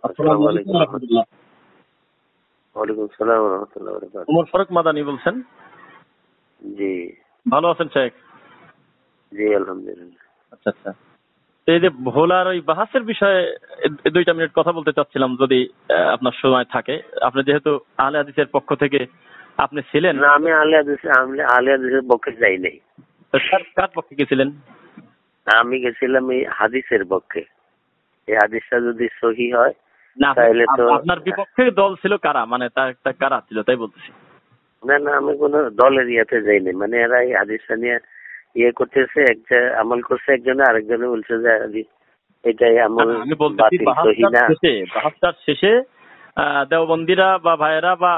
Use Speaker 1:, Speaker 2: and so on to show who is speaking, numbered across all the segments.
Speaker 1: আসসালামু আলাইকুম
Speaker 2: ওয়া রাহমাতুল্লাহ।
Speaker 1: ওয়ালাইকুম সালাম ওয়া রাহমাতুল্লাহি ওয়া বারাকাতুহু।
Speaker 2: ওমর ফারুক মাদানী বলছেন?
Speaker 1: জি
Speaker 2: ভালো আছেন শেখ?
Speaker 1: জি আলহামদুলিল্লাহ।
Speaker 2: আচ্ছা আচ্ছা। তো এই যে ভোলার ওই বাহাসের বিষয়ে 2টা মিনিট কথা বলতে চাচ্ছিলাম, যদি আপনার সময় থাকে। আপনি যেহেতু আহলে হাদিসের পক্ষ থেকে আপনি ছিলেন।
Speaker 1: না, আমি আহলে হাদিসের পক্ষে যাই নাই।
Speaker 2: কার পক্ষে গেছিলেন?
Speaker 1: আমি গেছিলাম এই হাদিসের পক্ষে। এই হাদিসটা যদি সহি হয়
Speaker 2: না,
Speaker 1: তাহলে তো
Speaker 2: আপনার বিপক্ষে দল ছিল কারা, মানে তার কারা ছিল তাই বলতেছি।
Speaker 1: না না, আমি কোন দলের ইয়াতে যাই নাই। মানে এরা এই হাদিসটা নিয়ে করতেছে, একটা আমল করছে একজনে, আরেকজনে বলছে যে এটাই আমল
Speaker 2: আমি বলতেছি
Speaker 1: বাতিল, সহি না।
Speaker 2: বাহাসটার শেষে দেওবন্দিরা বা ভাইয়েরা বা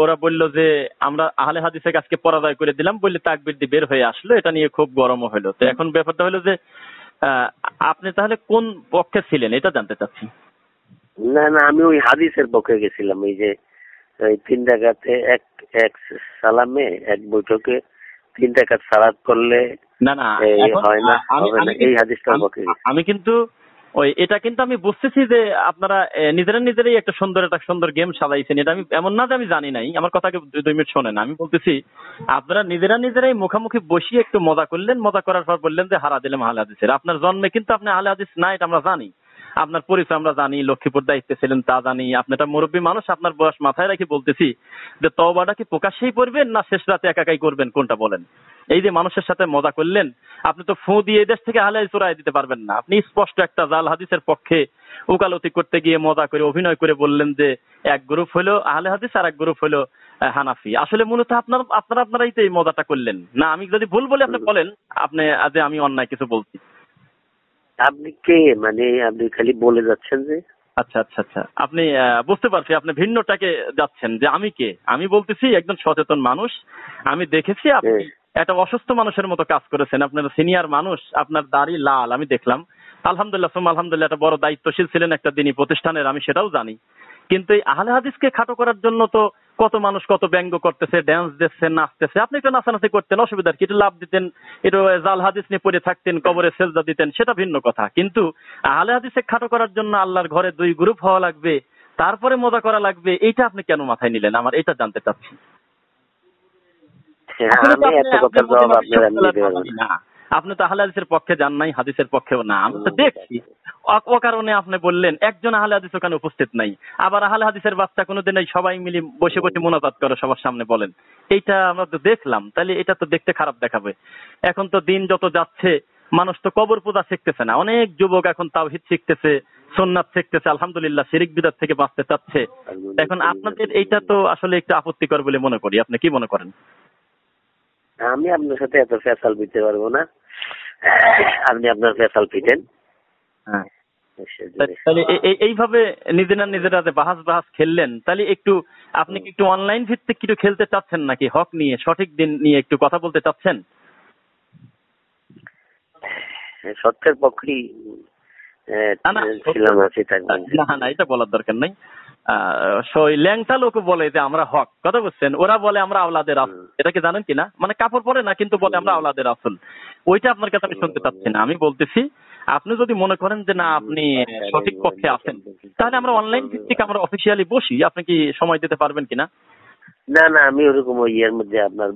Speaker 2: ওরা বললো যে আমরা আহলে হাদিসের কাছকে পরাজয় করে দিলাম বললে তাকবীর দিয়ে বের হয়ে আসলো। এটা নিয়ে খুব গরমও হলো। তো এখন ব্যাপারটা হলো যে আপনি তাহলে কোন পক্ষে ছিলেন এটা জানতে চাচ্ছি।
Speaker 1: না না, আমি ওই হাদিসের পক্ষে গেছিলাম। এই যে এই 3 রাকাতে এক সালামে এক বৈঠকে 3 রাকাত সালাত করলে
Speaker 2: না না,
Speaker 1: হয় না, হবে না, এই হাদিসটার পক্ষে গেছি।
Speaker 2: আমি কিন্তু এটা কিন্তু আমি বুঝতেছি যে আপনারা নিজেরাই একটা সুন্দর গেম সাজাইছেন। এটা আমি এমন না যে আমি জানি নাই। আমার কথাকে 2 মিনিট শোনেন। আমি বলতেছি আপনারা নিজেরাই মুখামুখি বসিয়ে একটু মজা করলেন, মজা করার পর বললেন যে হারা দিলাম আহলে হাদিসের। আপনার জন্মে কিন্তু আপনি আহলে হাদিস না, এটা আমরা জানি। আপনার পরিচয় আমরা জানি, লক্ষ্মীপুর দায়িত্বে ছিলেন তা জানি। আপনি একটা মুরব্বী মানুষ, আপনার বয়স মাথায় রেখে বলতেছি যে তওবাটা কি প্রকাশ্যেই করবেন না শেষ রাতে একাই করবেন, কোনটা বলেন? এই যে মানুষের সাথে মজা করলেন, আপনি তো ফু দিয়ে এই দেশ থেকে আহলে হাদিস চড়াই দিতে পারবেন না। আপনি স্পষ্ট একটা জাল হাদিসের পক্ষে উকালতি করতে গিয়ে মজা করে অভিনয় করে বললেন যে এক গ্রুপ হলো আহলে হাদিস আর এক গ্রুপ হলো হানাফি। আসলে মূলত আপনারাই তো এই মজাটা করলেন না। আমি যদি ভুল বলি আপনি বলেন, আপনি যে আমি অন্যায় কিছু বলছি।
Speaker 1: আপনি কে? মানে আপনি খালি বলে যাচ্ছেন যে।
Speaker 2: আচ্ছা আচ্ছা আচ্ছা, আপনি বুঝতে পারছি আপনি ভিন্নটাকে যাচ্ছেন যে আমি কে। আমি বলতেছি একজন সচেতন মানুষ। আমি দেখেছি আপনি একটা অসুস্থ মানুষের মতো কাজ করেছেন। আপনার সিনিয়র মানুষ, আপনার দাড়ি লাল, আমি দেখলাম। আলহামদুলিল্লাহ সুম্মা আলহামদুলিল্লাহ, একটা বড় দায়িত্বশীল ছিলেন একটা দিনী প্রতিষ্ঠানের, আমি সেটাও জানি। কিন্তু এই আহলে হাদিসকে খাটো করার জন্য তো কত মানুষ কত ব্যঙ্গ করতেছে, ড্যান্স দিচ্ছে, নাচতেছে। আপনি একটু নাচানাচি করতেন, অসুবিধার কি? একটু লাভ দিতেন, একটু জাল হাদিস নিয়ে পড়ে থাকতেন, কবরে সেজদা দিতেন, সেটা ভিন্ন কথা। কিন্তু আহলে হাদিসে খাটো করার জন্য আল্লাহর ঘরে 2 গ্রুপ হওয়া লাগবে, তারপরে মজা করা লাগবে, এইটা আপনি কেন মাথায় নিলেন? আমার এটা জানতে চাচ্ছি।
Speaker 1: আমি এত কথার জবাব আপনারা দিতে পারবেন না।
Speaker 2: আপনি তো আহলে হাদিসের পক্ষে যান নাই, হাদিসের পক্ষেও না। আমি তো দেখছি অকারণে আপনি বললেন একজন আহলে হাদিস ওখানে উপস্থিত নাই। আবার আহলে হাদিসের বাচ্চা কোনোদিন সবাই মিলে বসে বসে মুনাজাত করে সবার সামনে বলেন। এইটা আমরা তো দেখলাম, তাহলে এটা তো দেখতে খারাপ দেখাবে। এখন তো দিন যত যাচ্ছে মানুষ তো কবর পূজা শিখতেছে না, অনেক যুবক এখন তাওহীদ শিখতেছে, সুন্নাত শিখতেছে, আলহামদুলিল্লাহ শিরক বিদআত থেকে বাঁচতে চাচ্ছে। এখন আপনাদের এইটা তো আসলে একটু আপত্তিকর বলে মনে করি। আপনি কি মনে করেন?
Speaker 1: আমি আপনার সাথে এত ফেসাল পিতে পারবো না, আপনি আপনার ফেসাল পিটেন।
Speaker 2: হ্যাঁ, তাহলে এইভাবে নিজেরা যে বাহাস খেললেন, তাহলে একটু আপনি কি একটু অনলাইন ভিত্তিক কিছু খেলতে চাচ্ছেন নাকি? হক নিয়ে, সঠিক দিন নিয়ে একটু কথা বলতে চাচ্ছেন?
Speaker 1: সত্যের পক্ষেই ছিলাম, আছি, থাকবেন।
Speaker 2: না, এটা বলার দরকার নাই। ল্যাংটা লোক বলে যে আমরা হক, কথা বুঝছেন? ওরা বলে আমরা আওলাদের রাসূল। এটা কি জানেন কিনা? মানে কাপড় পরে না, কিন্তু বলে আমরা আওলাদের রাসূল। ওইটা আপনার কাছে আমি শুনতে চাচ্ছি না। আমি বলতেছি আপনি যদি মনে করেন যে না আপনি সঠিক পক্ষে আছেন, তাহলে আমরা অনলাইন ভিত্তিক আমরা অফিসিয়ালি বসি। আপনি কি সময় দিতে পারবেন কিনা?
Speaker 1: না না, আমি ওরকম ওই ইয়ের মধ্যে আপনার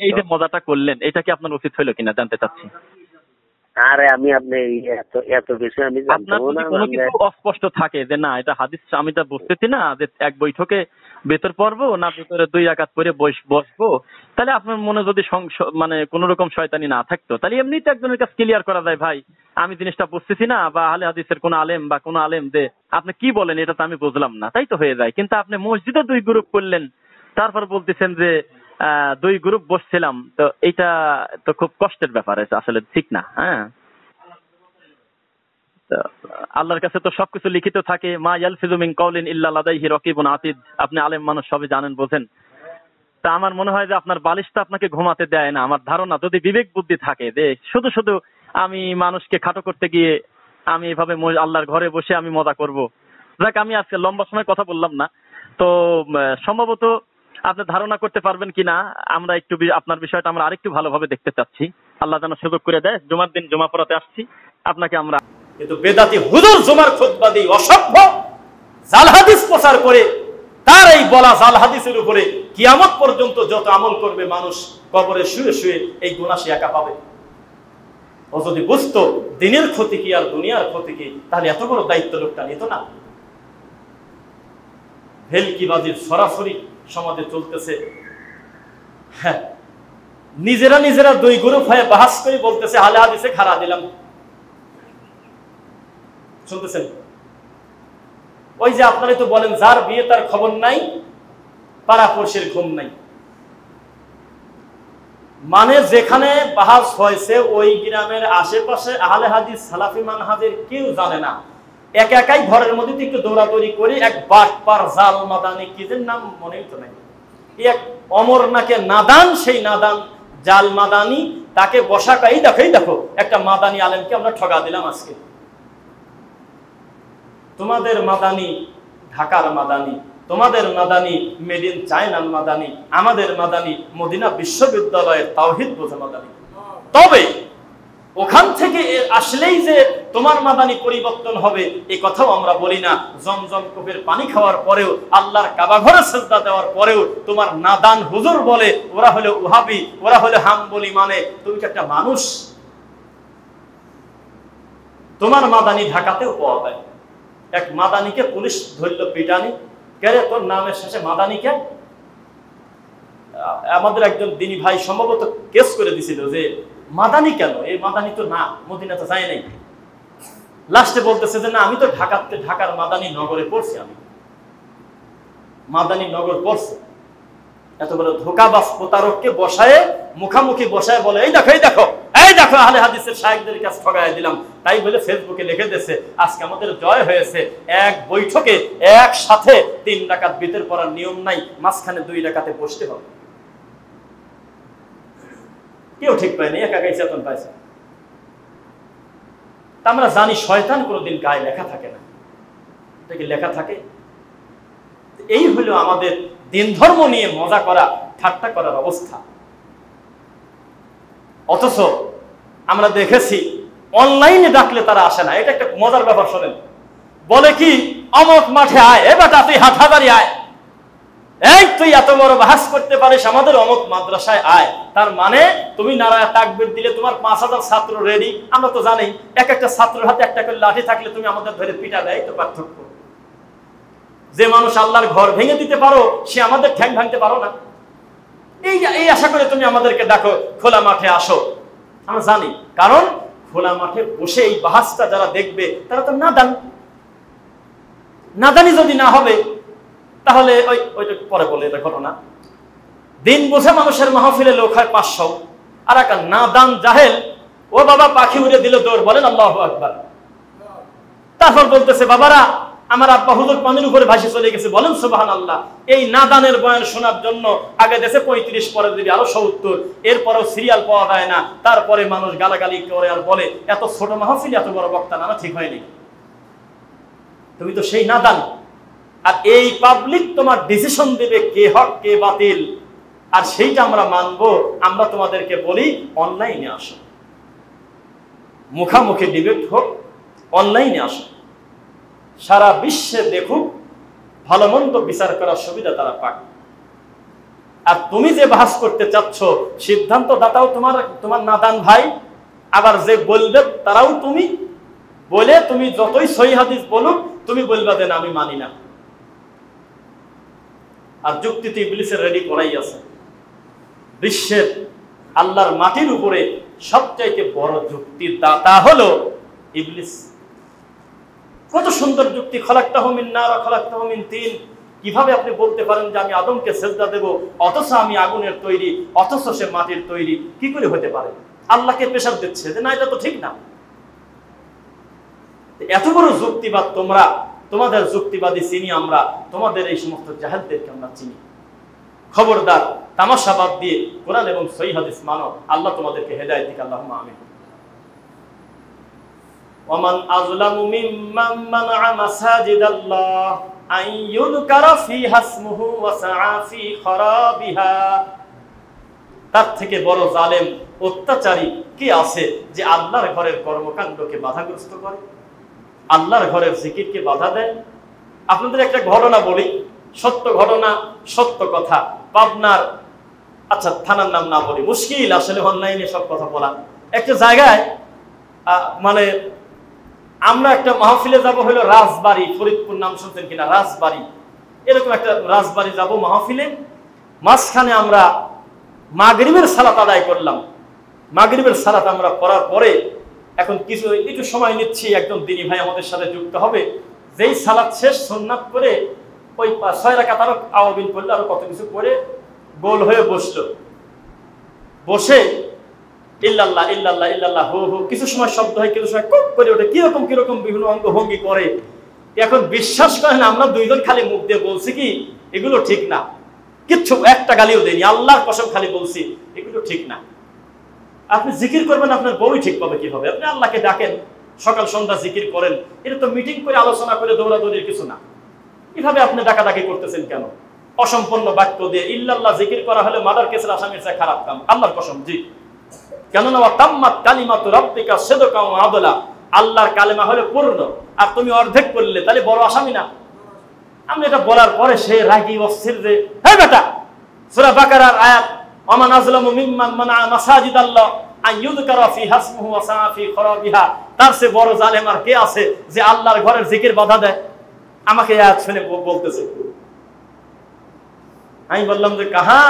Speaker 2: এই যে মজাটা করলেন, এটা কি আপনার উচিত হলো কিনা জানতে চাচ্ছি।
Speaker 1: আরে আমি আপনি এত কিছু আমি জানতাম না।
Speaker 2: কোনো কিছু অস্পষ্ট থাকে যে না এটা হাদিস, আমি তা বুঝতেছি না যে এক বৈঠকে ভেতর পড়বো না ভেতরে 2 রাকাত পরে বসবো, তাহলে আপনার মনে যদি মানে কোন রকম শয়তানি না থাকতো, তাহলে এমনিতে একজনের কাছে ক্লিয়ার করা যায়, ভাই আমি জিনিসটা বুঝতেছি না, বা আহলে হাদিসের কোন আলেম বা কোন আলেম যে আপনি কি বলেন এটা তো আমি বুঝলাম না, তাই তো হয়ে যায়। কিন্তু আপনি মসজিদে 2 গ্রুপ করলেন, তারপর বলতেছেন যে 2 গ্রুপ বসছিলাম, তো এইটা তো খুব কষ্টের ব্যাপার, আসলে ঠিক না। হ্যাঁ, আল্লাহর কাছে তো সবকিছু লিখিত থাকে। মা ইয়ালফিযু মিন কাওলিন ইল্লা লাদাইহি রাকিবুন আতীদ। আপনি আলেম মানুষ, সবই জানেন বোঝেন। তা আমার মনে হয় যে আপনার বালিশটা আপনাকে ঘুমাতে দেয় না। আমার ধারণা যদি বিবেক বুদ্ধি থাকে যে শুধু আমি মানুষকে খাটো করতে গিয়ে আমি এভাবে আল্লাহর ঘরে বসে আমি মজা করব। যাক, আমি আজকে লম্বা সময় কথা বললাম না। তো সম্ভবত আপনি ধারণা করতে পারবেন কিনা আমরা একটু আপনার বিষয়টা আমরা আরেকটু ভালোভাবে দেখতে চাচ্ছি। আল্লাহ যেন সুযোগ করে দেয়। জুমার দিন জুমা পড়াতে আসছি আপনাকে আমরা। কিন্তু বেদাতি হুজুর জুমার খুতবা দিই অসভ্য
Speaker 3: হাদিস প্রচার করে তার এই বলা জাল হাদিসের উপরে কিয়ামত পর্যন্ত যত আমল করবে মানুষ কবরে শুয়ে শুয়ে এই গুনাহ সে একা পাবে। ও যদি বুঝতো দিনের ক্ষতি কি আর দুনিয়ার ক্ষতি কি, তাহলে এত বড় দায়িত্ব লোকটা নিত না। ভেলকিবাজির সরাসরি সমাজে চলতেছে। হ্যাঁ, নিজেরা নিজেরা দুই গ্রুপ হয়ে বাহাস করে বলতেছে আহলে হাদিসে খাড়া দিলাম। শুনতেছেন? ওই যে আপনারা তো বলেন যার বিয়ে তার খবর নাই, পাড়া পড়শির ঘুম নাই। মানে যেখানে বাহাস হয়েছে ওই গ্রামের আশেপাশে আহলে হাদিস সালাফি মানহাজের কেউ জানে না। একা একাই ঘরের মধ্যে একটু দৌড়াদৌড়ি করে এক বাটপার জাল মাদানি, কি যে নাম মনেই তো নাই, এক অমর নাকে নাদান, সেই নাদান জাল মাদানি তাকে বসাকাই দেখো একটা মাদানি আলেমকে আমরা ঠগা দিলাম আজকে। তোমাদের মাদানি ঢাকার মাদানি, তোমাদের মাদানি মেড ইন চায়নার মাদানি, আমাদের মাদানি মদিনা বিশ্ববিদ্যালয়ের তাওহীদ বোঝা মাদানি। তবে ওখান থেকে আসলেই যে তোমার মাদানি পরিবর্তন হবে এই কথাও আমরা বলি না। জমজম কূপের পানি খাওয়ার পরেও, আল্লাহর কাবা ঘরে সিজদা দেওয়ার পরেও তোমার নাদান হুজুর বলে ওরা হলো ওহাবি, ওরা হলো হাম্বলি। মানে তুমি কি একটা মানুষ? তোমার মাদানি ঢাকাতেও পাওয়া যায়। এক মাদানিকে পুলিশ ধরল পিটানি, কেরে তোর নামের শেষে মাদানি কে? আমাদের একজন দিনী ভাই সম্ভবত কেস করে দিছিল যে মাদানি কেন, এই মাদানি তো না, মদিনাতে যায় নাই। লাস্টে বলতেছে যে না, আমি তো ঢাকার মাদানি নগরে পড়ছি, আমি মাদানি নগর পড়ছি। এত বড় ধোকাবাজ প্রতারককে বসায় মুখামুখি বসায় বলে এই দেখো আহলে হাদিসের শায়েখদের কাছে ঠগায় দিলাম। তাই বলে ফেসবুকে লিখে দিয়েছে আজকে আমাদের জয় হয়েছে। এক বৈঠকে একসাথে 3 রাকাত বিতর পড়ার নিয়ম নাই, মাঝখানে 2 রাকাতে বসতে হবে। কেউ ঠিক পায়নি, একাই চেতন পাইছে। তা আমরা জানি শয়তান কোনোদিন গায়ে লেখা থাকে না, এটা কি লেখা থাকে? এই হলো আমাদের দিন ধর্ম নিয়ে মজা করা, ঠাট্টা করার অবস্থা। অথচ আমরা দেখেছি অনলাইনে ডাকলে তারা আসে না। এটা একটা মজার ব্যাপার। শোনেন, বলে কি অমক মাঠে আয়, এ বেটা তুই হাটহাজারি আয়, এই তুই এত বড় বাহাস করতে পারিস আমাদের অমক মাদ্রাসায় আয়। তার মানে তুমি নারায় তাকবীর দিলে তোমার 5000 ছাত্র রেডি। আমরা তো জানি এক একটা ছাত্রের হাতে একটা করে লাঠি থাকলে তুমি আমাদের ধরে পিটা দেয়। তো পার্থক্য, যে মানুষ আল্লাহর ঘর ভেঙে দিতে পারো সে আমাদের ঠ্যাং ভাঙতে পারো না। এই আশা করে তুমি আমাদেরকে ডাকো খোলা মাঠে আসো। আমরা জানি, কারণ খোলা মাঠে বসে এই বাহাসটা যারা দেখবে তারা তো নাদানি যদি না হবে তাহলে ওইটা পরে বলে এটা ঘটনা। দিন বোঝে মানুষের মাহফিলে লোক হয় 500, আর একটা নাদান জাহেল ও বাবা পাখি উড়ে দিল দৌড়, বলেন আল্লাহু আকবার। তারপর বলতেছে বাবারা আমার আব্বা হুজুর পানির উপরে ভাসে চলে গেছে, বলেন সুবহানাল্লাহ। এই নাদানের বয়ান শোনার জন্য আগে দেশে 35, পরে দিবি আরো 70, এরপরেও সিরিয়াল পাওয়া যায় না। তারপরে মানুষ গালাগালি করে আর বলে এত ছোট মাহফিল এত বড় বক্তা না, ঠিক হয়নি। তুমি তো সেই নাদান। আর এই পাবলিক তোমার ডিসিশন দেবে কে হক কে বাতিল, আর সেইটা আমরা মানবো। আমরা তোমাদেরকে বলি অনলাইনে আসো, মুখামুখি ডিবেট হোক, অনলাইনে আসো, সারা বিশ্বে দেখুক, ভালো মন্দ বিচার করার সুবিধা তারা পাক। আর তুমি যে বাহাস করতে চাচ্ছ সিদ্ধান্ত দাতাও তোমার নাদান ভাই, আবার যে বলবে তারাও তুমি। বলে তুমি যতই সহিহ হাদিস বলুক তুমি বলবা যে না আমি মানি না। আর যুক্তিতে ইবলিসের রেডি করাই আছে। বিশ্বের আল্লাহর মাটির উপরে সবচাইতে বড় যুক্তির দাতা হলো ইবলিস। কত সুন্দর যুক্তি, খলাকতাহু মিন নার ওয়া খলাকতাহু মিন তিন। কিভাবে আপনি বলতে পারেন যে আমি আদমকে সেজদা দেব অথচ আমি আগুনের তৈরি, অথচ সে মাটির তৈরি? কি করে হতে পারে? আল্লাহকে প্রেসার দিচ্ছে যে না এটা তো ঠিক না। এত বড় যুক্তিবাদ তোমরা, তোমাদের যুক্তিবাদী চিনি আমরা, তোমাদের এই সমস্ত জাহেলদেরকে আমরা চিনি। খবরদার, তামাশা বাদ দিয়ে কোরআন এবং সহিহ হাদিস মানো। আল্লাহ তোমাদেরকে হেদায়েত দিক, আল্লাহুম্মা আমিন। ওয়ামান আযলামু মিম্মান মানা'a মাসাজিদাল্লাহ আন ইউযকারা ফীহা ইসমুহু ওয়া সা'a ফী খারাবিহা। তার থেকে বড় জালেম, অত্যাচারী কে আছে যে আল্লাহর ঘরের কর্মকাণ্ডকে বাধাগ্রস্ত করে, আল্লাহর ঘরের জিকিরকে বাধা দেয়, আপনাদের একটা ঘটনা বলি, সত্য ঘটনা, সত্য কথা। পাবনার, আচ্ছা থানার নাম না বলি, মুশকিল আসলে অনলাইনে সব কথা বলা। একটা জায়গায় মানে আমরা একটা মাহফিলে যাব, হলো রাজবাড়ি, ফরিদপুর নাম শুনছেন কিনা, রাজবাড়ি, এরকম একটা রাজবাড়ি যাব মাহফিলে। মাঝখানে আমরা মাগরিবের সালাত আদায় করলাম। মাগরিবের সালাত আমরা করার পরে এখন একটু সময় নিচ্ছি, একদম দিনী ভাই আমাদের সাথে যুক্ত হবে। যেই সালাত শেষ, সুন্নাত করে ওই 6 রাকাত আরো আওয়াবিন করলো, আরো কত কিছু করে গোল হয়ে বসলো। বসে ইল্লাল্লাহ ইল্লাল্লাহ ইল্লাল্লাহ হু হু, কিছু সময় শব্দ হয়, কিছু সময় কুক করে ওঠে, কিরকম কিরকম বিভিন্ন অঙ্গভঙ্গি করে। এখন বিশ্বাস করেন, আমরা দুইজন খালি মুখ দিয়ে বলছি কি এগুলো ঠিক না, কিচ্ছু একটা গালিও দেয়নি, আল্লাহর কসম খালি বলছি এগুলো ঠিক না। আপনি জিকির করবেন, আপনার বউই ঠিক পাবে কিভাবে? আপনি আল্লাহকে ডাকেন, সকাল সন্ধ্যা জিকির করেন, এটা তো মিটিং করে আলোচনা করে দৌড়াদৌড়ির কিছু না। এভাবে আপনি ডাকাডাকি করতেছেন কেন? অসম্পূর্ণ বাক্য দিয়ে ইল্লাল্লাহ জিকির করা হলে মার্ডার কেসের আসামির চেয়ে খারাপ কাম, আল্লাহর কসম। জি, কেননা তাম্মাত কালিমাতু রাব্বিকা সিদকাও ওয়া আদলা, আল্লাহর কালেমা হলে পূর্ণ, আর তুমি অর্ধেক করলে তাহলে বড় আসামি না? আমি এটা বলার পরে সে রাগী অস্থির যে, হে বেটা, সূরা বাকারার আয়াত ওয়ামান আযলামু মিম্মান মানা মাসাজিদাল্লাহ আন ইউযকারা ফিহা ইসমুহু ওয়া সাআ ফি খরাবিহা, তার চেয়ে বড় জালেম আর কে আছে যে আল্লাহর ঘরের জিকির বাধা দেয়? আমাকে আয়াত শুনে বলতেছে। আমি বললাম যে কাহা,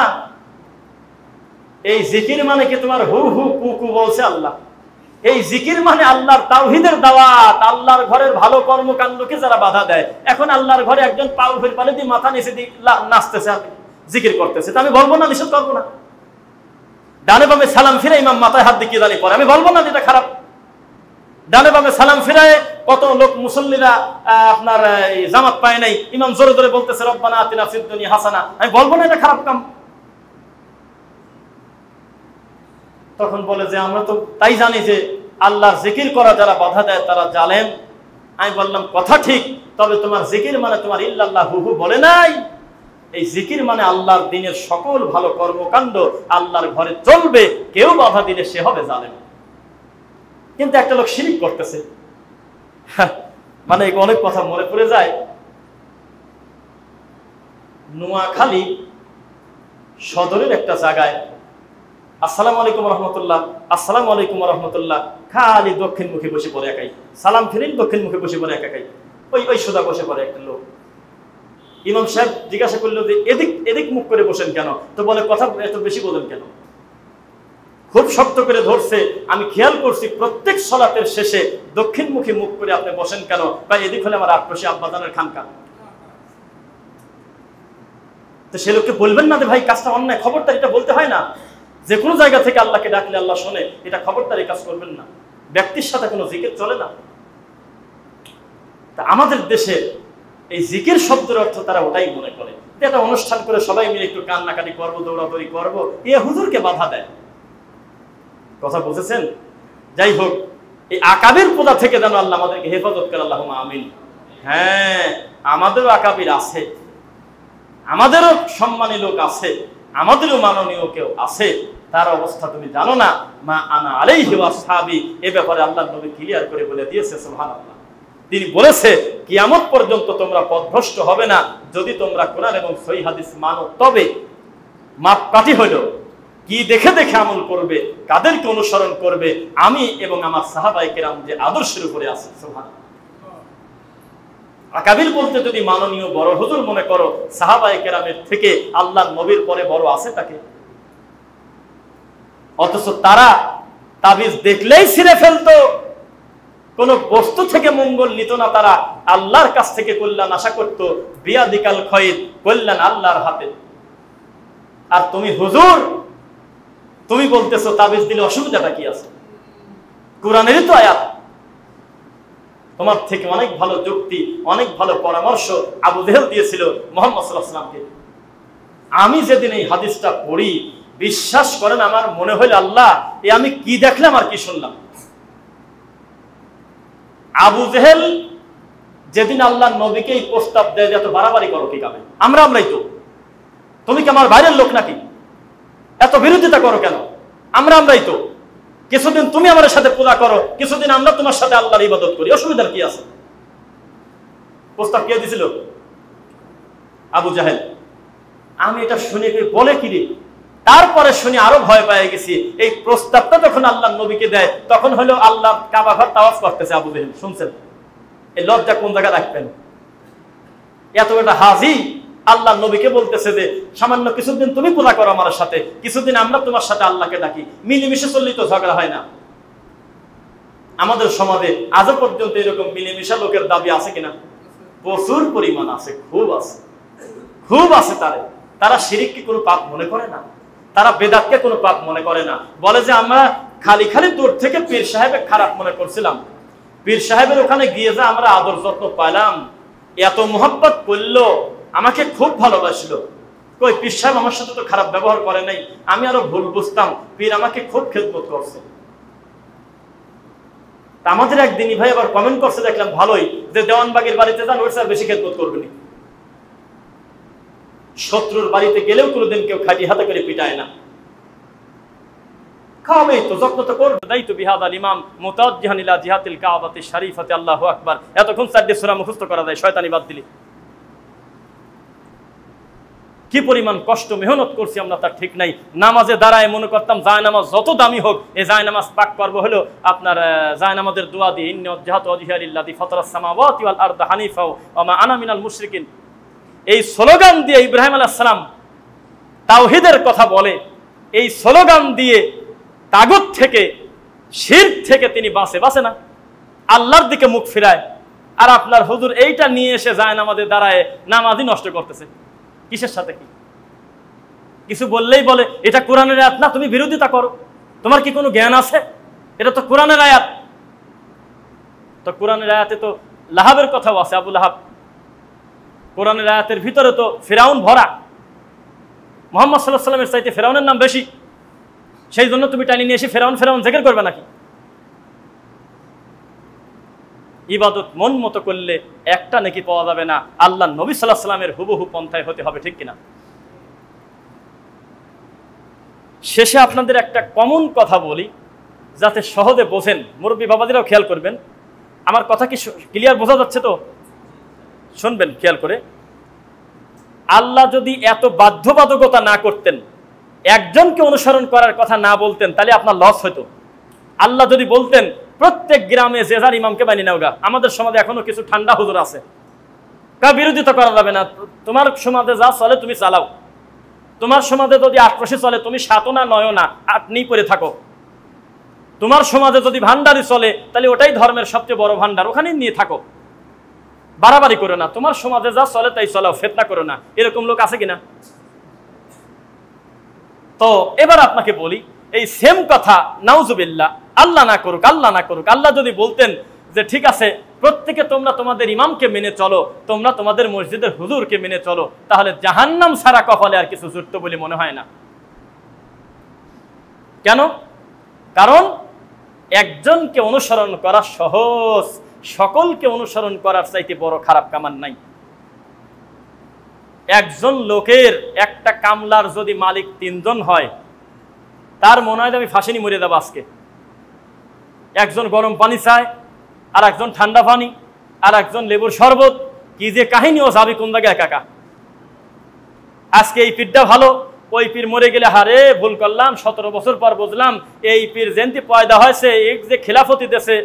Speaker 3: এই জিকির মানে কি তোমার হু হু কু কু বলছে আল্লাহ? এই জিকির মানে আল্লাহর তাওহীদের দাওয়াত, আল্লাহর ঘরের ভালো কর্মকাণ্ডকে যারা বাধা দেয়। এখন আল্লাহর ঘরে একজন পাও ফের পালে দিয়ে মাথা নিচে দিয়ে নাচতেছে, জিকির করতেছে, তা আমি বলবো না, নিষেধ করবো না? ডানে বামে সালাম ফিরে ইমাম মাথায় হাত দিয়ে দাঁড়িয়ে পড়ে, আমি বলবো না যেটা খারাপ? ডানে বামে সালাম ফিরায় কত লোক মুসল্লিরা আপনার জামাত পায় নাই, ইমাম জোরে জোরে বলতেছে রব্বানা আতিনা ফিদ দুনিয়া হাসানা, আমি বলবো না এটা খারাপ কাম? তখন বলে যে আমরা তো তাই জানি যে আল্লাহর জিকির করা যারা বাধা দেয় তারা জালেম। আমি বললাম কথা ঠিক, তবে তোমার জিকির মানে তোমার ইল্লাল্লাহ হু হু বলে নাই। এই জিকির মানে আল্লাহর দ্বীনের সকল ভালো কর্মকাণ্ড আল্লাহর ঘরে চলবে, কেউ বাধা দিলে সে হবে জালেম। কিন্তু একটা লোক শিরিক করতেছে, মানে অনেক কথা মনে পড়ে যায়। নোয়াখালী সদরের একটা জায়গায় আসসালামু আলাইকুম রহমতুল্লাহ, আসসালামু আলাইকুম রহমতুল্লাহ, খালি দক্ষিণ মুখে বসে পড়ে একাই, সালাম ফিরিন দক্ষিণ মুখে বসে পড়ে একাই, ওই সোজা বসে পড়ে একটা লোক। ইমাম সাহেব জিজ্ঞাসা করলো যে এদিক এদিক মুখ করে বসেন কেন? তো বলে কথা এত বেশি বলেন কেন? খুব শক্ত করে ধরছে। আমি খেয়াল করছি প্রত্যেক সালাতের শেষে দক্ষিণমুখী মুখ করে আপনি বসেন কেন? বা এদিক হলে আমার আটপাশে আব্বাজানের খানকা। তো সে লোককে বলবেন না যে ভাই কাজটা অন্যায়, খবরদার এটা বলতে হয় না। যে কোনো জায়গা থেকে আল্লাহকে ডাকলে আল্লাহ শোনে, এটা খবরদার এই কাজ করবেন না। ব্যক্তির সাথে কোনো জিকির চলে না। তা আমাদের দেশে এই জিকির শব্দের অর্থ তারা ওটাই মনে করে, এটা অনুষ্ঠান করে সবাই মিলে একটু কান্নাকাটি করবো, দৌড়াদৌড়ি করবো, এ হুজুরকে বাধা দেয়। কথা বুঝেছেন? যাই হোক, এই আকাবির পূজা থেকে যেন আল্লাহ আমাদেরকে হেফাজত করে, আল্লাহুম্মা আমিন। হ্যাঁ, আমাদেরও আকাবির আছে, আমাদেরও সম্মানী লোক আছে, আমাদেরও মাননীয় কেউ আছে, তার অবস্থা তুমি জানো না। মা আনা আলাইহি ওয়া আসহাবি, এ ব্যাপারে আল্লাহর নবী ক্লিয়ার করে বলে দিয়েছে, সুবহানাল্লাহ। তিনি বলেছে কিয়ামত পর্যন্ত তোমরা পথভ্রষ্ট হবে না যদি তোমরা কোরআন এবং সহিহ হাদিস মানো। তবে মাপকাঠি হলো কি দেখে দেখে আমল করবে, কাদেরকে অনুসরণ করবে, আমি এবং আমার সাহাবায়ে কেরাম যে আদর্শের উপরে আছে। সুবহানাল্লাহ। আকাবির বলতে যদি মাননীয় বড় হুজুর মনে করো, সাহাবায়ে কেরামের থেকে আল্লাহর নবীর পরে বড় আছে তাকে? অথচ তারা তাবিজ দেখলেই ছিঁড়ে ফেলতো, কোন বস্তু থেকে মঙ্গল নিত না, তারা আল্লাহর কাছ থেকে কল্যাণ আশা করতো। বিয়াদিকাল খৈর, কল্যাণ আল্লাহর হাতে। আর তুমি হুজুর, তুমি বলতেছো তাবিজ দিলে অসুবিধাটা কি আছে? কোরআনেরই তো আয়াত। তোমার থেকে অনেক ভালো যুক্তি, অনেক ভালো পরামর্শ আবু জেহেল দিয়েছিল মুহাম্মদ সাল্লাল্লাহু আলাইহি ওয়াসাল্লামকে। আমি যেদিন এই হাদিসটা পড়ি, বিশ্বাস করেন আমার মনে হইল আল্লাহ, এ আমি কি দেখলাম আর কি শুনলাম। আবু জেহেল যেদিন আল্লাহ নবীকে এই প্রস্তাব দেয় যে এত বাড়াবাড়ি করো কি কামে, আমরাই তো, তুমি কি আমার বাইরের লোক নাকি? এত বিরোধিতা করো কেন? আমরাই তো, কিছুদিন তুমি আমাদের সাথে পূজা করো, কিছুদিন আমরা তোমার সাথে আল্লাহর ইবাদত করি, অসুবিধার কি আছে? প্রস্তাব কে দিছিল? আবু জাহেল। আমি এটা শুনে বলে কি রে, তারপরে শুনে আরো ভয় পেয়ে গেছি। এই প্রস্তাবটা যখন আল্লাহ নবীকে দেয় তখন হলো আল্লাহ কাবা ঘর তাওয়াফ করতেছে আবু জাহেল, শুনছেন? এই লজ্জা কোন জায়গায় রাখবেন? এত একটা হাজি আল্লাহ নবীকে বলতেছে যে সামান্য কিছুদিন তুমি পূজা করো আমার সাথে, কিছুদিন আমরা তোমার সাথে আল্লাহকে ডাকি, মিলেমিশে চললেই তো ঝগড়া হয় না। আমাদের সমাজে আজও পর্যন্ত এরকম মিলেমিশা লোকের দাবি আছে কিনা? প্রচুর পরিমাণ আছে, খুব আছে, খুব আছে। তারা শিরিককে কোনো পাপ মনে করে না, তারা বেদাতকে কোনো পাপ মনে করে না। বলে যে আমরা খালি খালি দূর থেকে পীর সাহেবের খারাপ মনে করছিলাম, পীর সাহেবের ওখানে গিয়ে যে আমরা আদর যত্ন পাইলাম, এত মোহাব্বত করলো, আমাকে খুব ভালোবাসলো। কই পীর সাহেব আমার সাথে তো খারাপ ব্যবহার করে নাই, আমি আরো ভুল বুঝতাম, পীর আমাকে খুব খেদমত করছে। আমাদের একদিনই ভাই আবার কমেন্ট করছে, দেখলাম ভালোই, যে দেওয়ানবাগের বাড়িতে যান ওর স্যার বেশি খেদমত করবেনি। শত্রুর বাড়িতে গেলেও কোনোদিন কেউ খাটি হাতে করে পিটায় না, খাওয়াবেই তো, যত্ন তো করবে। দায়িত্ব বিহাদাল ইমাম মুতাওয়াজ্জিহান ইলা জিহাতিল কাবাতি শরীফাতি। আল্লাহু আকবার। এতক্ষণ চারটি সূরা মুখস্থ করা যায় শয়তানি বাদ দিলি। কি পরিমাণ কষ্ট মেহনত করছি আমরা তার ঠিক নাই। নামাজে দাঁড়ায় মনে করতাম জায়নামাজ যত দামি হোক, এই জায়নামাজ পাক করব হলো আপনার জায়নামাজের দোয়া দিয়ে, ইন্নী ওয়াজজাহতু ওয়াজহিয়া লিল্লাযী ফাতারাস সামাওয়াতি ওয়াল আরদা হানিফা ওয়া মা আনা মিনাল মুশরিকিন। এই স্লোগান দিয়ে ইব্রাহিম আলাইহিস সালাম তাওহীদের কথা বলে, এই স্লোগান দিয়ে তাগুত থেকে, শিরক থেকে তিনি বাঁচে না, আল্লাহর দিকে মুখ ফিরায়। আর আপনার হুজুর এইটা নিয়ে এসে জায়নামাজে দাঁড়ায় নামাজই নষ্ট করতেছে। কিসের সাথে কি? কিছু বললেই বলে এটা কোরআনের আয়াত না, তুমি বিরোধিতা করো, তোমার কি কোনো জ্ঞান আছে? এটা তো কোরআনের আয়াত। তো কোরআনের আয়াতে তো লাহাবের কথাও আছে, আবু লাহাব। কোরআনের আয়াতের ভিতরে তো ফিরাউন ভরা, মুহাম্মদ সাল্লাল্লাহু আলাইহি ওয়াসাল্লামের চাইতে ফিরাউনের নাম বেশি। সেই জন্য তুমি টানি নিয়ে এসে ফিরাউন ফিরাউন জিকির করবে নাকি? ইবাদত মন মতো করলে একটা নেকি পাওয়া যাবে না, আল্লাহ নবী সাল্লাল্লাহু আলাইহি ওয়াসাল্লামের হুবহু পন্থায় হতে হবে, ঠিক কিনা? শেষে আপনাদের একটা কমন কথা বলি যাতে সহজে বোঝেন, মুরব্বী বাবাদেরও খেয়াল করবেন। আমার কথা কি ক্লিয়ার বোঝা যাচ্ছে তো? শুনবেন খেয়াল করে। আল্লাহ যদি এত বাধ্যবাধকতা না করতেন, একজনকে অনুসরণ করার কথা না বলতেন, তাহলে আপনার লস হতো। আল্লাহ যদি বলতেন প্রত্যেক গ্রামে যে যার ইমামকে বানিয়ে নাও গা, আমাদের সমাজে এখনো কিছু ঠান্ডা হুজুর আছে, কা বিরোধিতা করা যাবে না, তোমার সমাজে যা চলে তুমি চালাও, তোমার সমাজে যদি ৮ চলে তুমি ৭ না ৯ না ৮ নিয়ে পড়ে থাকো, তোমার সমাজে যদি ভান্ডারি চলে তাহলে ওটাই ধর্মের সবচেয়ে বড় ভান্ডার, ওখানেই নিয়ে থাকো, বাড়াবাড়ি করো না, তোমার সমাজে যা চলে তাই চলাও, ফিতনা করো না। এরকম লোক আছে কিনা? তো এবার আপনাকে বলি, এই সেম কথা নাউজুবিল্লাহ, আল্লাহ না করুক, আল্লাহ না করুক, আল্লাহ যদি বলতেন যে ঠিক আছে প্রত্যেকে তোমরা তোমাদের ইমামকে মেনে চলো, তোমরা তোমাদের মসজিদের হুজুরকে মেনে চলো, তাহলে জাহান্নাম সারা কপালে আর কিছু জুটতো বলে মনে হয় না। কেন? কারণ একজনকে অনুসরণ করা সহজ, সকলকে অনুসরণ করার চাইতে বড় খারাপ কামান নাই। একজন লোকের একটা কামলার যদি মালিক ৩ জন হয়, তার মনে হয় আমি ফাঁসি নিয়ে মরে যাবো আজকে। একজন গরম পানি চায়, আর একজন ঠান্ডা পানি, আর একজন লেবুর শরবত, কি যে কাহিনী ও যাবি কোন জায়গায় একা। আজকে এই পীরটা ভালো, ওই পীর মরে গেলে হারে ভুল করলাম, ১৭ বছর পর বুঝলাম এই পীর জেন্তি পয়দা হয়েছে, এই যে খেলাফতি দেশে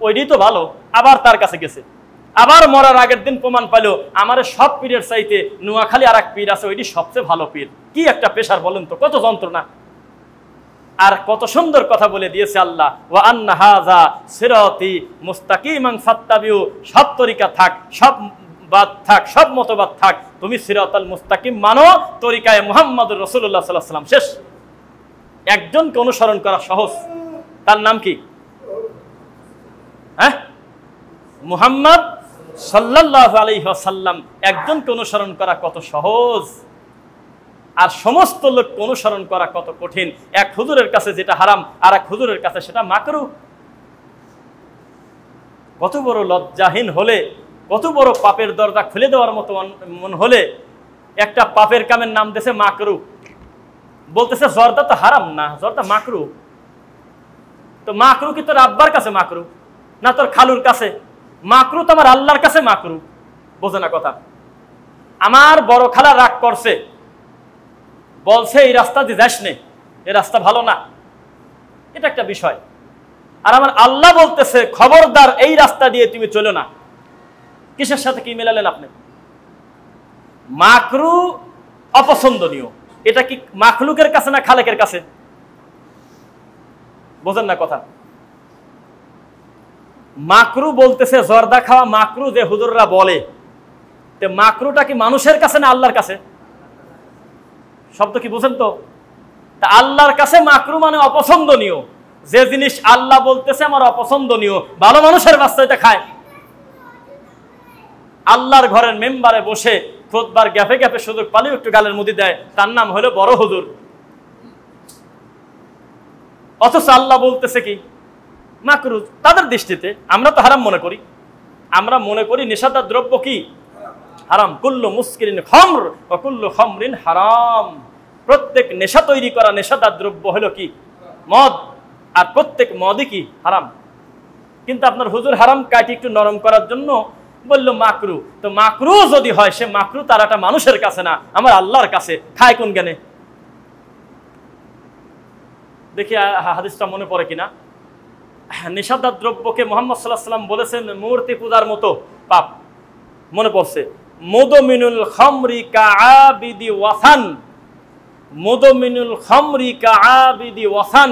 Speaker 3: ওইটাই তো ভালো, আবার তার কাছে গেছে, আবার মরার আগের দিন প্রমাণ পাইলো আমার সব পীরের চাইতে নোয়াখালী আর এক পীর আছে, ওইটি সবচেয়ে ভালো পীর। কি একটা পেশার বলেন তো, কত যন্ত্রণা। আর কত সুন্দর কথা বলে দিয়েছে আল্লাহ, ওয়া আন্না হাযা সিরাতি মুস্তাকিমান ফাত্তাবিউ, সব তরিকা থাক, সব বাদ থাক, সব মতবাদ থাক, তুমি সিরাতাল মুস্তাকিম মানো, তরিকায় মুহাম্মদুর রাসূলুল্লাহ সাল্লাল্লাহু আলাইহি ওয়াসাল্লাম। শেষ। একজনকে অনুসরণ করা সহজ, তার নাম কি? হ্যাঁ, মুহাম্মদ সাল্লাল্লাহু আলাইহি ওয়াসাল্লাম। একজনকে অনুসরণ করা কত সহজ, আর সমস্ত লোককে অনুসরণ করা কত কঠিন। এক হুজুরের কাছে যেটা হারাম, আর এক হুজুরের কাছে সেটা মাকরুহ। কত বড় লজ্জাহীন হলে, কত বড় পাপের দরজা খুলে দেওয়ার মতো মন হলে একটা পাপের কামের নাম দিয়েছে মাকরুহ। বলতেছে জর্দা তো হারাম না, জর্দা মাকরুহ। তো মাকরুহ কি তোর আব্বার কাছে মাকরুহ, না তোর খালুর কাছে? মাকরুহ তো আমার আল্লাহর কাছে মাকরুহ। বোঝে না কথা। আমার বড় খালা রাগ করছে, বলছে এই রাস্তা দিয়ে যাস নে, এই রাস্তা ভালো না, এটা একটা বিষয়। আর আমার আল্লাহ বলতেছে খবরদার এই রাস্তা দিয়ে তুমি চলো না। কিসের সাথে কি মেলালেন আপনি? মাকরু অপছন্দনীয়, এটা কি মাখলুকের কাছে না খালেকের কাছে? বোঝেন না কথা। মাকরু বলতেছে জর্দা খাওয়া মাকরু যে হুজুররা বলে, তে মাকরুটা কি মানুষের কাছে না আল্লাহর কাছে? শব্দ কি বুঝেন তো? তা আল্লাহর কাছে মাকরু মানে অপছন্দনীয়। যে জিনিস আল্লাহ বলতেছে আমার অপছন্দনীয়, ভালো মানুষের বাচ্চা এটা খায়। আল্লাহর ঘরের মেম্বারে বসে খুতবার গ্যাপে গ্যাপে সুযোগ পালিয়ে একটু গালের মুদি দেয়, তার নাম হলো বড় হুজুর। অথচ আল্লাহ বলতেছে কি মাকরু। তাদের দৃষ্টিতে আমরা তো হারাম মনে করি, আমরা মনে করি নেশাদার দ্রব্য কি হারাম। কুল্লু মুস্কিরিন খামর ওয়া কুল্লু খামরিন হারাম। প্রত্যেক নেশা তৈরি করা নেশাদার দ্রব্য হলো কি মদ, আর প্রত্যেক মদই কি হারাম। কিন্তু আপনার হুজুর হারাম কাটি একটু নরম করার জন্য বললো মাকরু। তো মাকরু যদি হয়, সে মাকরু তারাটা মানুষের কাছে না আমার আল্লাহর কাছে, খায় কোন জ্ঞানে? দেখি হাদিসটা মনে পড়ে কিনা। নেশাদার দ্রব্যকে মুহাম্মদ সাল্লাল্লাহু আলাইহি ওয়াসাল্লাম বলেছেন মূর্তি পূজার মতো পাপ। মনে পড়ছে মুদমিনুল খামরি কাআবিদি ওয়াসান, মুদমিনুল খামরি কাআবিদি ওয়াসান।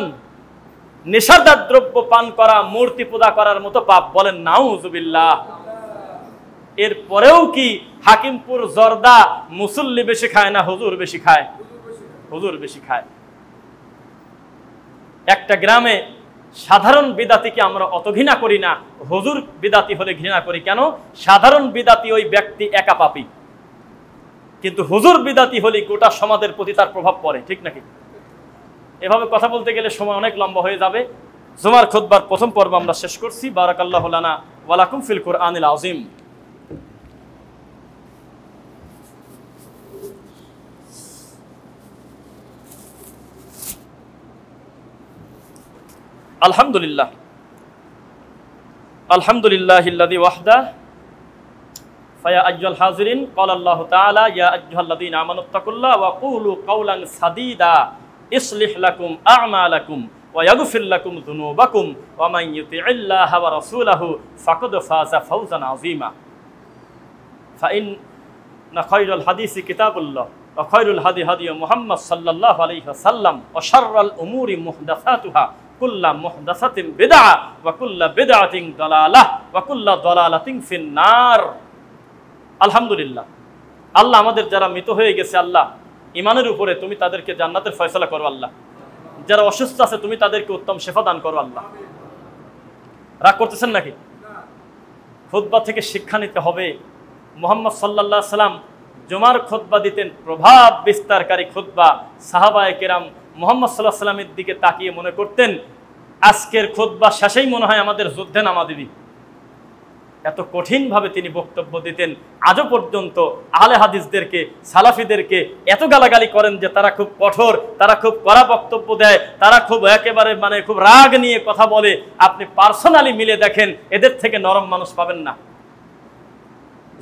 Speaker 3: নেশাদার দ্রব্য পান করা মূর্তি পূজা করার মতো পাপ। বলেন নাউজুবিল্লাহ। এরপরেও কি হাকিমপুর জর্দা মুসল্লি বেশি খায় না হুজুর বেশি খায়? হুজুর বেশি খায়। একটা গ্রামে সাধারণ বিদাতিকে আমরা অত ঘৃণা করি না, হুজুর বিদাতি হলে ঘৃণা করি। কেন? সাধারণ বিদাতি ওই ব্যক্তি একা পাপী, কিন্তু হুজুর বিদাতি হলে গোটা সমাজের প্রতি তার প্রভাব পড়ে। ঠিক নাকি? এভাবে কথা বলতে গেলে সময় অনেক লম্বা হয়ে যাবে। জুমার খুতবার প্রথম পর্ব আমরা শেষ করছি। বারাকাল্লাহু লানা ওয়া লাকুম ফিল কুরআনিল আযীম। আলহামদুলিল্লাহ, আলহামদুলিল্লাহিল্লাযী ওয়াহদা ফায়া আইয়ুহাল হাজিরিন ক্বালা আল্লাহু তাআলা ইয়া আইয়ুহাল্লাযীনা আমানুত্তাকুল্লাহ ওয়া কুলু কাওলান সাদীদা ইসলিহ লাকুম আ'মালাকুম ওয়া ইয়াগফির লাকুম যুনুবাকুম ওয়া মান ইউতি'ইল্লাহা ওয়া রাসূলাহু ফাকাদ ফাযা ফাওজান আযীমা। ফাইন্না খায়রাল হাদিসি কিতাবুল্লাহ ওয়া খায়রুল হাদি হাদি মুহাম্মদ সাল্লাল্লাহু আলাইহি ওয়াসাল্লাম ওয়া শাররাল উমুরি মুহদাসাতুহা কুল্লা মুহদাসাতিন বিদআ ওয়া কুল্লা বিদআতিন দালালাহ ওয়া কুল্লা দালালাতিন ফিন্নার। আলহামদুলিল্লাহ, আল্লাহ আমাদের যারা মৃত হয়ে গেছে, আল্লাহ ইমানের উপরে তুমি তাদেরকে জান্নাতের ফয়সালা করো। আল্লাহ যারা অসুস্থ আছে তুমি তাদেরকে উত্তম শেফা দান করো। আল্লাহ রাগ করতেছেন নাকি? খুতবা থেকে শিক্ষা নিতে হবে। মুহাম্মদ সাল্লাল্লাহু আলাইহি সাল্লাম জুমার খুতবা দিতেন, প্রভাব বিস্তারকারী খুতবা। সাহাবায়ে কেরাম মুহাম্মদ সাল্লাল্লাহু আলাইহি সাল্লামের দিকে তাকিয়ে মনে করতেন আজকের খুতবা শেষেই মনে হয় আমাদের যুদ্ধে নামা দিবি। এত কঠিনভাবে তিনি বক্তব্য দিতেন। আজও পর্যন্ত আহলে হাদিসদেরকে, সালাফিদেরকে এত গালাগালি করেন যে তারা খুব কঠোর, তারা খুব কড়া বক্তব্য দেয়, তারা খুব একেবারে খুব রাগ নিয়ে কথা বলে। আপনি পার্সোনালি মিলে দেখেন, এদের থেকে নরম মানুষ পাবেন না।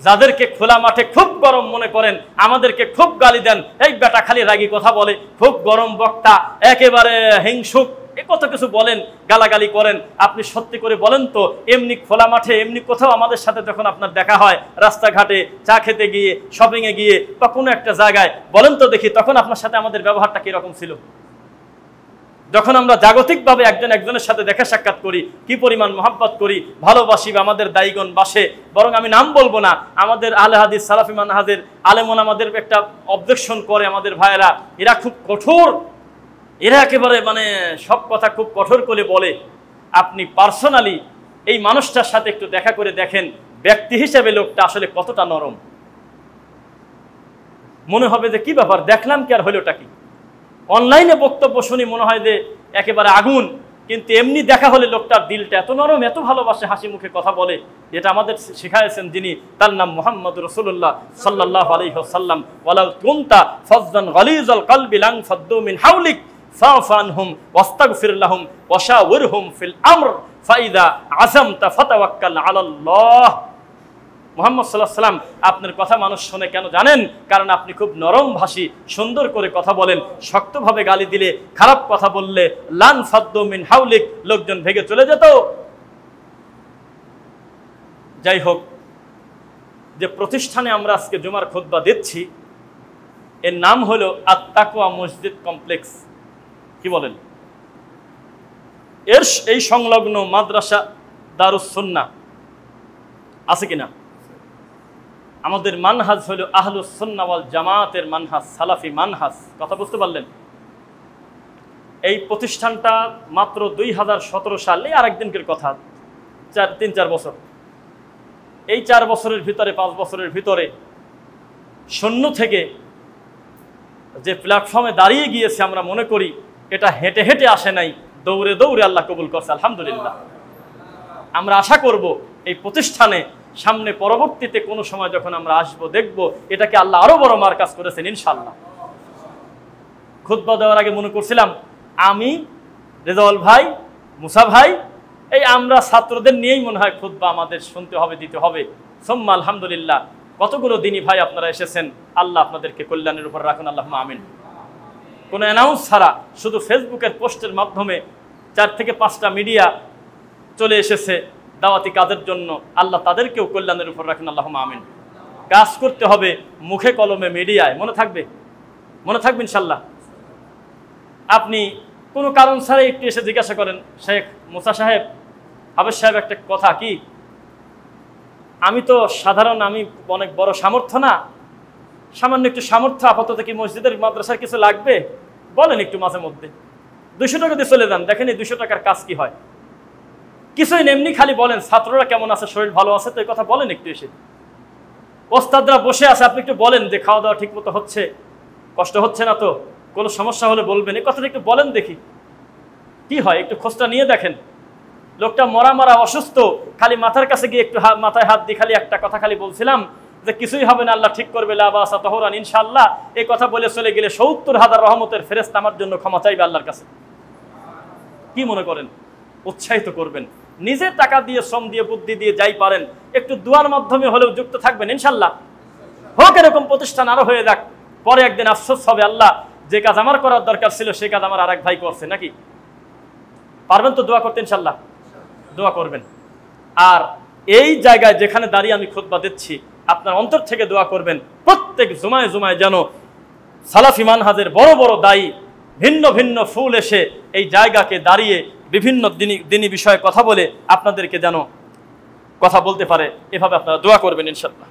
Speaker 3: যাদেরকে খোলা মাঠে খুব গরম মনে করেন, আমাদেরকে খুব গালি দেন, এই বেটা খালি রাগী কথা বলে, খুব গরম বক্তা, একেবারে হিংসুক, কত কিছু বলেন, গালাগালি করেন। আপনি সত্যি করে বলেন তো, এমনি খোলা মাঠে এমনি কোথাও আমাদের সাথে যখন আপনার দেখা হয়, রাস্তাঘাটে চা খেতে গিয়ে, শপিং এ গিয়ে বা কোনো একটা জায়গায়, বলেন তো দেখি তখন আপনার সাথে আমাদের ব্যবহারটা কিরকম ছিল? যখন আমরা জাগতিকভাবে একজন একজনের সাথে দেখা সাক্ষাৎ করি, কি পরিমাণ মহব্বত করি, ভালোবাসি, বা আমাদের দায়ীগণ বাসে। বরং আমি নাম বলবো না, আমাদের আহলে হাদিস সালাফি মানহাজের আলেমন আমাদের একটা অবজেকশন করে, আমাদের ভাইয়েরা এরা খুব কঠোর, এরা একেবারে সব কথা খুব কঠোর করে বলে। আপনি পার্সোনালি এই মানুষটার সাথে একটু দেখা করে দেখেন, ব্যক্তি হিসেবে লোকটা আসলে কতটা নরম। মনে হবে যে কি ব্যাপার, দেখলাম কি আর হলোটা কি। অনলাইনে বক্তব্য শুনি মনে হয় যে একেবারে আগুন, কিন্তু এমনি দেখা হলে লোকটার দিলটা এত নরম, এত ভালোবাসে, হাসি মুখে কথা বলে। যেটা আমাদের শিখাইছেন যিনি, তার নাম মুহাম্মদুর রাসূলুল্লাহ সাল্লাল্লাহু আলাইহি ওয়াসাল্লাম। ওয়ালাউ কুনতা ফাযযান গালিযাল কলবি লান ফাদ্দু মিন হাওলিক ফা'ফু আনহুম ওয়াস্তাগফির লাহুম ওয়াশাওিরহুম ফিল আমর ফাইযা আযামতা ফাতাওয়াক্কাল আলাল্লাহ। মুহাম্মদ সাল্লাল্লাহু আলাইহি ওয়াসাল্লাম আপনার কথা মানুষ শোনে কেন জানেন? কারণ আপনি খুব নরম ভাষী, সুন্দর করে কথা বলেন। শক্তভাবে গালি দিলে, খারাপ কথা বললে লান ফাদ্দু মিন হাউলিক, লোকজন ভেগে চলে যেত। যাই হোক, যে প্রতিষ্ঠানে আমরা আজকে জুমার খুতবা দিচ্ছি এর নাম হলো আত-তাকওয়া মসজিদ কমপ্লেক্স। কি বলেন? এই সংলগ্ন মাদ্রাসা দারুস সুন্নাহ আছে কিনা? আমাদের মানহাজ হলো আহলুস সুন্নাহ ওয়াল জামাতের মানহাজ, সালাফি মানহাজ। কথা বুঝতে পারলেন? এই প্রতিষ্ঠানটা মাত্র 2017 সালে, আরেকদিনকের কথা, 3-4 বছর, এই 4 বছরের ভিতরে, 5 বছরের ভিতরে শূন্য থেকে যে প্ল্যাটফর্মে দাঁড়িয়ে গিয়েছে, আমরা মনে করি এটা হেঁটে হেঁটে আসে নাই, দৌড়ে দৌড়ে আল্লাহ কবুল করছে, আলহামদুলিল্লাহ। আমরা আশা করব এই প্রতিষ্ঠানে সামনে পরবর্তীতে কোনো সময় যখন আমরা আসবো, দেখব এটাকে আল্লাহ আরো বড় মারকাজ করেছেন ইনশাআল্লাহ। খুতবা দেওয়ার আগে মনে করছিলাম আমি, রেজাউল ভাই, মুসা ভাই, এই আমরা ছাত্রদের নিয়েই মনে হয় খুতবা আমাদের শুনতে হবে, দিতে হবে। সুম্মা আলহামদুলিল্লাহ, কতগুলো দিনই ভাই আপনারা এসেছেন, আল্লাহ আপনাদেরকে কল্যাণের উপর রাখুন, আল্লাহুম্মা আমিন। কোনো অ্যানাউন্স ছাড়া শুধু ফেসবুকের পোস্টের মাধ্যমে 4 থেকে 5টা মিডিয়া চলে এসেছে দাওয়াতি কাজের জন্য, আল্লাহ তাদেরকেও কল্যাণের উপর রাখুন, আল্লাহুম্মা আমিন। কাজ করতে হবে মুখে কলমে মিডিয়ায়, মনে থাকবে? মনে থাকবে ইনশাল্লাহ। আপনি কোনো কারণ ছাড়াই একটু এসে জিজ্ঞাসা করেন, শেখ মুসা সাহেব, হাফেজ সাহেব, একটা কথা কি, আমি তো সাধারণ, আমি অনেক বড় সামর্থ্য না, সামান্য একটু সামর্থ্য, আপাতত কি মসজিদের মাদ্রাসার কিছু লাগবে? বলেন একটু মাঝে মধ্যে। 200 টাকা দিয়ে চলে যান, দেখেন এই 200 টাকার কাজ কি হয়। কিছুই এমনি খালি বলেন ছাত্ররা কেমন আছে, শরীর ভালো আছে তো, এই কথা বলেন একটু এসে। ওস্তাদরা বসে আছে, আপনি একটু বলেন যে খাওয়া দাওয়া ঠিক মতো হচ্ছে, কষ্ট হচ্ছে না তো, কোনো সমস্যা হলে বলবেন, এই কথাটা একটু বলেন দেখি কি হয়, একটু খোঁজটা নিয়ে দেখেন। লোকটা মরা মরা অসুস্থ, খালি মাথার কাছে গিয়ে একটু মাথায় হাত দিয়ে খালি একটা কথা খালি বলছিলাম যে কিছুই হবে না, আল্লাহ ঠিক করবে, লা বাসা তাহরান ইনশাআল্লাহ, এই কথা বলে চলে গেলে 70,000 রহমতের ফেরেশতা আমার জন্য ক্ষমা চাইবে আল্লাহর কাছে। কি মনে করেন? উৎসাহিত করবেন, নিজে টাকা দিয়ে, শ্রম দিয়ে, বুদ্ধি দিয়ে, যাই পারেন, একটু দুয়ার মাধ্যমে হলেও যুক্ত থাকবেন ইনশাআল্লাহ। হোক এরকম প্রতিষ্ঠান আরো হয়ে যাক, পরে একদিন আফসোস হবে, আল্লাহ যে কাজ আমার করার দরকার ছিল সেই কাজ আমার আরেক ভাই করছে, নাকি? পারবেন তো দোয়া করতে ইনশাআল্লাহ? দোয়া করবেন। আর এই জায়গায় যেখানে দাঁড়িয়ে আমি খুতবা দিচ্ছি, আপনার অন্তর থেকে দোয়া করবেন প্রত্যেক জুমায় জুমায় যেন সালাফি মানহাজের বড় বড় দায়ী, ভিন্ন ভিন্ন ফুল এসে এই জায়গাকে দাঁড়িয়ে বিভিন্ন দিনী বিষয়ে কথা বলে আপনাদেরকে যেন কথা বলতে পারে, এভাবে আপনারা দোয়া করবেন ইনশাআল্লাহ।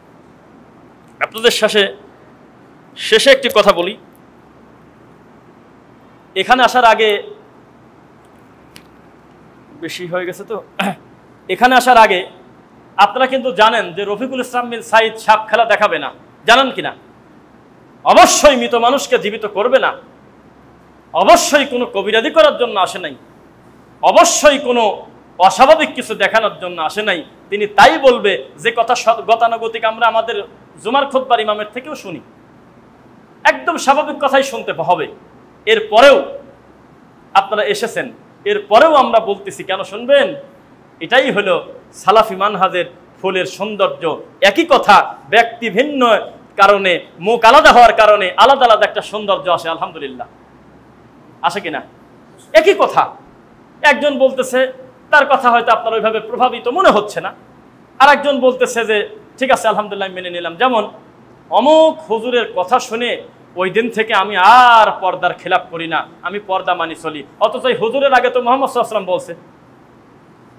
Speaker 3: আপনাদের শেষে একটি কথা বলি। এখানে আসার আগে, বেশি হয়ে গেছে তো, এখানে আসার আগে আপনারা কিন্তু জানেন যে রফিকুল ইসলাম বিন সাইদ সাপ খেলা দেখাবে না, জানেন কিনা? অবশ্যই মৃত মানুষকে জীবিত করবে না, অবশ্যই কোনো কবিরাদি করার জন্য আসে নাই, অবশ্যই কোনো অস্বাভাবিক কিছু দেখানোর জন্য আসে নাই। তিনি তাই বলবে যে কথা গতানুগতিক আমরা আমাদের জুমার খুতবার ইমামের থেকেও শুনি, একদম স্বাভাবিক কথাই শুনতে হবে। এরপরেও আপনারা এসেছেন, এরপরেও আমরা বলতেছি, কেন শুনবেন? এটাই হলো সালাফি মানহাজের ফুলের সৌন্দর্য। একই কথা ব্যক্তি ভিন্ন কারণে, মুখ আলাদা হওয়ার কারণে আলাদা আলাদা একটা সৌন্দর্য আসে, আলহামদুলিল্লাহ। আসে কিনা? একই কথা, একজন বলতেছে তার কথা হয়তো আপনার ওইভাবে প্রভাবিত মনে হচ্ছে না, আর একজন বলতেছে যে ঠিক আছে আলহামদুলিল্লাহ মেনে নিলাম। যেমন অমুক হুজুরের কথা শুনে ওই দিন থেকে আমি আর পর্দার খেলাপ করি না, আমি পর্দা মানি চলি, অথচ এই হুজুরের আগে তো মুহাম্মদ সাল্লাল্লাহু আলাইহি ওয়াসাল্লাম বলছে।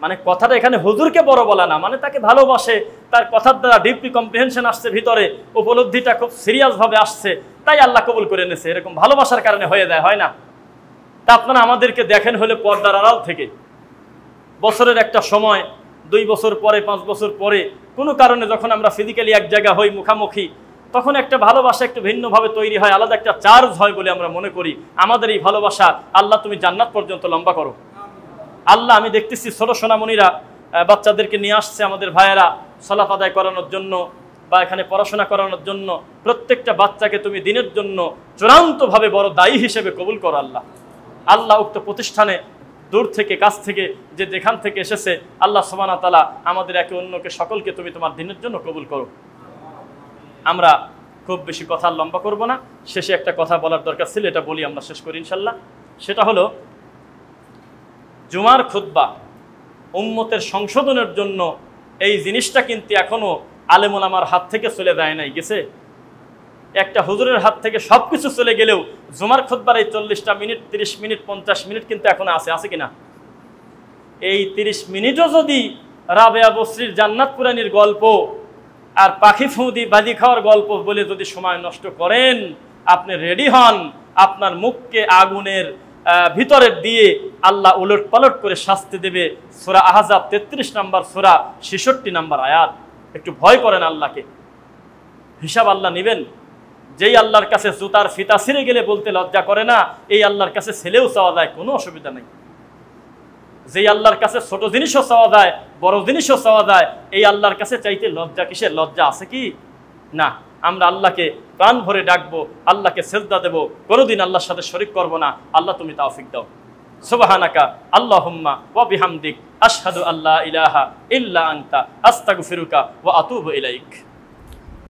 Speaker 3: মানে কথাটা এখানে হুজুরকে বড় বলা না, মানে তাকে ভালোবাসে, তার কথার দ্বারা ডিপলি কম্প্রিহেনশন আসছে, ভিতরে উপলব্ধিটা খুব সিরিয়াস ভাবে আসছে, তাই আল্লাহ কবুল করে নিয়েছে। এরকম ভালোবাসার কারণে হয়ে যায়, হয় না? তা আপনারা আমাদেরকে দেখেন হলে পর্দার আড়াল থেকে। বছরের একটা সময়, 2 বছর পরে, 5 বছর পরে কোনো কারণে যখন আমরা ফিজিক্যালি এক জায়গা হই, মুখামুখি, তখন একটা ভালোবাসা একটু ভিন্নভাবে তৈরি হয়, আলাদা একটা চার্জ হয় বলে আমরা মনে করি। আমাদের এই ভালোবাসা আল্লাহ তুমি জান্নাত পর্যন্ত লম্বা করো আল্লাহ। আমি দেখতেছি ছোট সোনামণিরা বাচ্চাদেরকে নিয়ে আসছে, আমাদের ভাইয়েরা সালাত আদায় করানোর জন্য বা এখানে পড়াশোনা করানোর জন্য। প্রত্যেকটা বাচ্চাকে তুমি দিনের জন্য চূড়ান্তভাবে বড় দায়ী হিসেবে কবুল করো আল্লাহ। আল্লাহ উক্ত প্রতিষ্ঠানে দূর থেকে কাছ থেকে যে যেখান থেকে এসেছে, আল্লাহ সুবহানাহু ওয়া তাআলা আমাদের একে অন্যকে সকলকে তুমি তোমার দিনের জন্য কবুল করো। আমরা খুব বেশি কথা লম্বা করব না, শেষে একটা কথা বলার দরকার ছিল, এটা বলি আমরা শেষ করি ইনশাল্লাহ। সেটা হলো জুমার খুতবা উম্মতের সংশোধনের জন্য এই জিনিসটা কিন্তু এখনো আলেম ওলামার হাত থেকে চলে যায় নাই, গেছে। একটা হুজুরের হাত থেকে সবকিছু চলে গেলেও জুমার খুতবার এই 40টা মিনিট, 30 মিনিট, 50 মিনিট কিন্তু এখনো আছে কিনা? এই 30 মিনিটও যদি রাবেয়া বসরির জান্নাত কুরানির গল্প আর পাখি ফুঁদি বাজি খাওয়ার গল্প বলে যদি সময় নষ্ট করেন, আপনি রেডি হন, আপনার মুখকে আগুনের ভিতরের দিয়ে আল্লাহ উলট পালট করে শাস্তি দেবে। সূরা আহজাব 33 নম্বর সূরা 66 নম্বর আয়াত। একটু ভয় করেন আল্লাহকে, হিসাব আল্লাহ নেবেন। যেই আল্লাহর কাছে জুতার ফিতা ছিঁড়ে গেলে বলতে লজ্জা করে না, এই আল্লাহর কাছে ছেলেও চাওয়া যায়, কোনো অসুবিধা নেই। যেই আল্লাহর কাছে ছোট জিনিসও চাওয়া যায়, বড় জিনিসও চাওয়া যায়, এই আল্লাহর কাছে চাইতে লজ্জা কিসের? লজ্জা আছে কি? না। আমরা আল্লাহকে প্রাণ ভরে ডাকবো, আল্লাহকে সেজদা দেবো, কোনোদিন আল্লাহর সাথে শরীক করবো না। আল্লাহ তুমি তৌফিক দাও। সুবহানাকা আল্লাহুম্মা ওয়া বিহামদিক আশহাদু আল্লা ইলাহা ইল্লা আনতা আস্তাগফিরুকা ওয়া আতুবু ইলাইক।